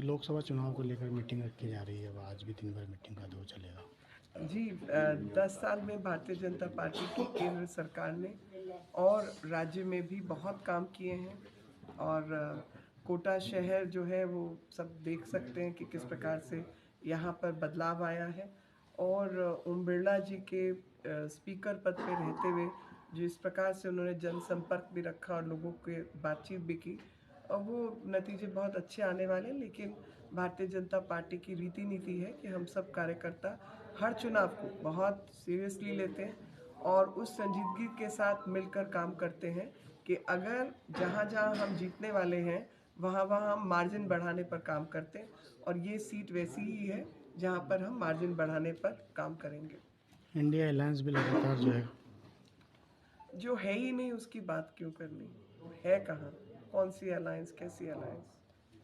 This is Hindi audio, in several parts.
लोकसभा चुनाव को लेकर मीटिंग रखी जा रही है, अब आज भी दिन भर मीटिंग का दौर चलेगा। जी 10 साल में भारतीय जनता पार्टी की केंद्र सरकार ने और राज्य में भी बहुत काम किए हैं। और कोटा शहर जो है वो सब देख सकते हैं कि किस प्रकार से यहाँ पर बदलाव आया है। और ओम बिरला जी के स्पीकर पद पे रहते हुए जिस प्रकार से उन्होंने जनसंपर्क भी रखा और लोगों के बातचीत भी की, और वो नतीजे बहुत अच्छे आने वाले हैं। लेकिन भारतीय जनता पार्टी की रीति नीति है कि हम सब कार्यकर्ता हर चुनाव को बहुत सीरियसली लेते हैं और उस संजीदगी के साथ मिलकर काम करते हैं कि अगर जहाँ जहाँ हम जीतने वाले हैं वहाँ वहाँ हम मार्जिन बढ़ाने पर काम करते हैं। और ये सीट वैसी ही है जहाँ पर हम मार्जिन बढ़ाने पर काम करेंगे। इंडिया अलायंस भी लगातार जो है, जो है ही नहीं उसकी बात क्यों करनी, है कहाँ, कौन सी अलायंस, कैसी अलायंस,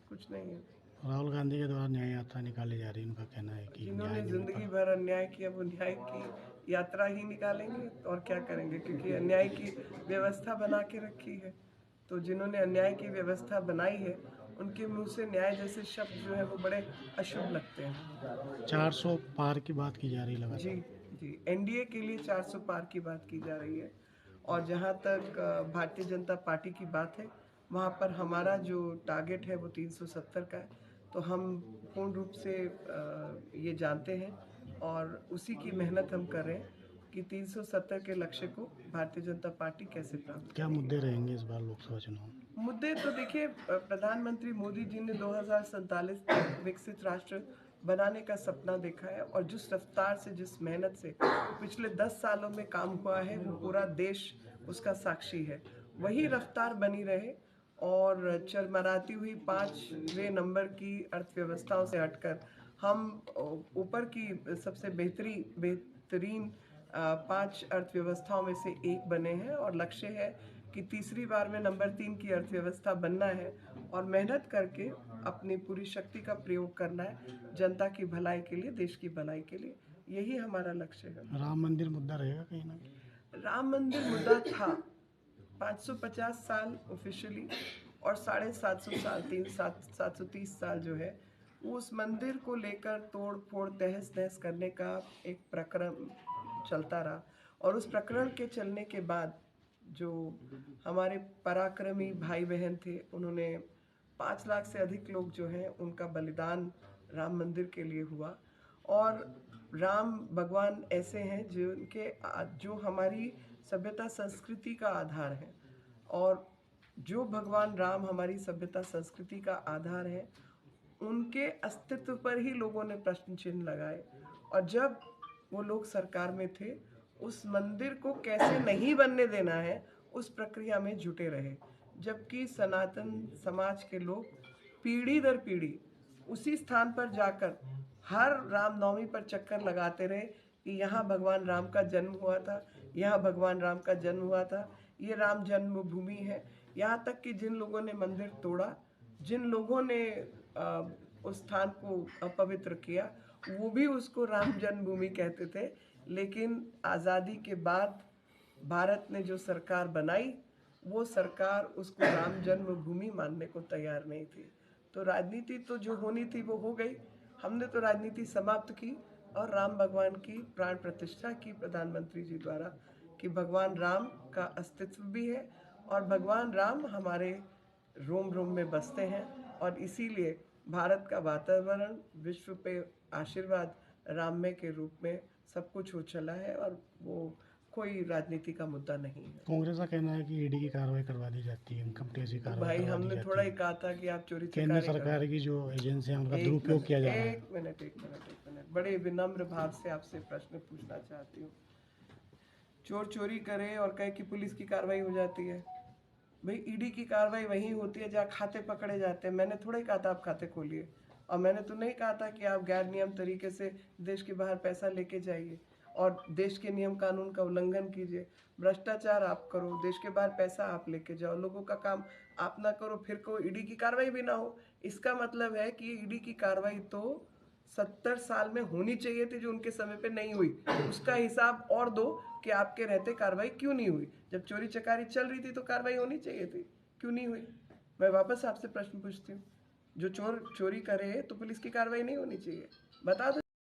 कुछ नहीं है। राहुल गांधी के द्वारा न्याय यात्रा निकाली जा रही है, उनका कहना है कि जिन्होंने न्याय नहीं मिल जिंदगी पा। भर अन्याय किया वो न्याय की यात्रा ही निकालेंगे और क्या करेंगे, क्योंकि अन्याय की व्यवस्था बना के रखी है। तो जिन्होंने अन्याय की व्यवस्था बनाई है उनके मुंह से न्याय जैसे शब्द जो है वो बड़े अशुभ लगते हैं। 400 पार की बात की जा रही है जी लगातार। जी, एनडीए के लिए 400 पार की बात की जा रही है। और जहाँ तक भारतीय जनता पार्टी की बात है, वहाँ पर हमारा जो टारगेट है वो 370 का है। तो हम पूर्ण रूप से ये जानते हैं और उसी की मेहनत हम कर रहे हैं कि 370 के लक्ष्य को भारतीय जनता पार्टी कैसे प्राप्त क्या करेगी। मुद्दे रहेंगे इस बार लोकसभा चुनाव में? मुद्दे तो देखिए, प्रधानमंत्री मोदी जी ने 2047 तक विकसित राष्ट्र बनाने का सपना देखा है और जिस रफ्तार से, जिस मेहनत से पिछले 10 सालों में काम हुआ है वो पूरा देश उसका साक्षी है। वही रफ्तार बनी रहे और चरमराती हुई 5वें नंबर की अर्थव्यवस्थाओं से हटकर हम ऊपर की सबसे बेहतरीन 5 अर्थव्यवस्थाओं में से एक बने हैं। और लक्ष्य है कि तीसरी बार में नंबर 3 की अर्थव्यवस्था बनना है और मेहनत करके अपनी पूरी शक्ति का प्रयोग करना है जनता की भलाई के लिए, देश की भलाई के लिए। यही हमारा लक्ष्य है। राम मंदिर मुद्दा रहेगा कहीं ना कहीं? राम मंदिर मुद्दा था 550 साल ऑफिशियली और 750 साल, 730 साल जो है उस मंदिर को लेकर तोड़ फोड़ तहस नहस करने का एक प्रकरण चलता रहा। और उस प्रकरण के चलने के बाद जो हमारे पराक्रमी भाई बहन थे उन्होंने 5 लाख से अधिक लोग जो हैं उनका बलिदान राम मंदिर के लिए हुआ। और राम भगवान ऐसे हैं जो हमारी सभ्यता संस्कृति का आधार है। और जो भगवान राम हमारी सभ्यता संस्कृति का आधार है उनके अस्तित्व पर ही लोगों ने प्रश्न चिन्ह लगाए। और जब वो लोग सरकार में थे उस मंदिर को कैसे नहीं बनने देना है उस प्रक्रिया में जुटे रहे, जबकि सनातन समाज के लोग पीढ़ी दर पीढ़ी उसी स्थान पर जाकर हर रामनवमी पर चक्कर लगाते रहे कि यहाँ भगवान राम का जन्म हुआ था, यहाँ भगवान राम का जन्म हुआ था, ये राम जन्मभूमि है। यहाँ तक कि जिन लोगों ने मंदिर तोड़ा, जिन लोगों ने उस स्थान को अपवित्र किया, वो भी उसको राम जन्मभूमि कहते थे। लेकिन आज़ादी के बाद भारत ने जो सरकार बनाई वो सरकार उसको राम जन्मभूमि मानने को तैयार नहीं थी। तो राजनीति तो जो होनी थी वो हो गई, हमने तो राजनीति समाप्त की और राम भगवान की प्राण प्रतिष्ठा की प्रधानमंत्री जी द्वारा कि भगवान राम का अस्तित्व भी है और भगवान राम हमारे रोम रोम में बसते हैं। और इसीलिए भारत का वातावरण विश्व पे आशीर्वाद राममय के रूप में सब कुछ हो चला है और वो कोई राजनीति का मुद्दा नहीं है। कांग्रेस का कहना है कि ईडी की कार्रवाई करवा दी जाती है, इनकम टैक्स की तो कार्रवाई भाई करवा दी हमने जाती थोड़ा ही है। कहा था कि आप चोरी केंद्र चकारी सरकार की जो एजेंसियां उनका एक दुरुपयोग मिनट किया जा रहा है। एक मिनट एक मिनट एक मिनट, बड़े विनम्र भाव से आपसे प्रश्न पूछना चाहती हूँ। चोर चोरी करे और कहे कि पुलिस की कार्रवाई हो जाती है। भाई ईडी की कार्रवाई वहीं होती है जहाँ खाते पकड़े जाते हैं। मैंने थोड़ा ही कहा था आप खाते खोलिए, और मैंने तो नहीं कहा था कि आप गैर नियम तरीके से देश के बाहर पैसा लेके जाइए और देश के नियम कानून का उल्लंघन कीजिए। भ्रष्टाचार आप करो, देश के बाहर पैसा आप लेके जाओ, लोगों का काम आप ना करो, फिर को ईडी की कार्रवाई भी ना हो। इसका मतलब है कि ईडी की कार्रवाई तो 70 साल में होनी चाहिए थी जो उनके समय पे नहीं हुई। उसका हिसाब और दो कि आपके रहते कार्रवाई क्यों नहीं हुई। जब चोरी चकारी चल रही थी तो कार्रवाई होनी चाहिए थी, क्यों नहीं हुई। मैं वापस आपसे प्रश्न पूछती हूँ, जो चोर चोरी करे तो पुलिस की कार्रवाई नहीं होनी चाहिए? बता दो।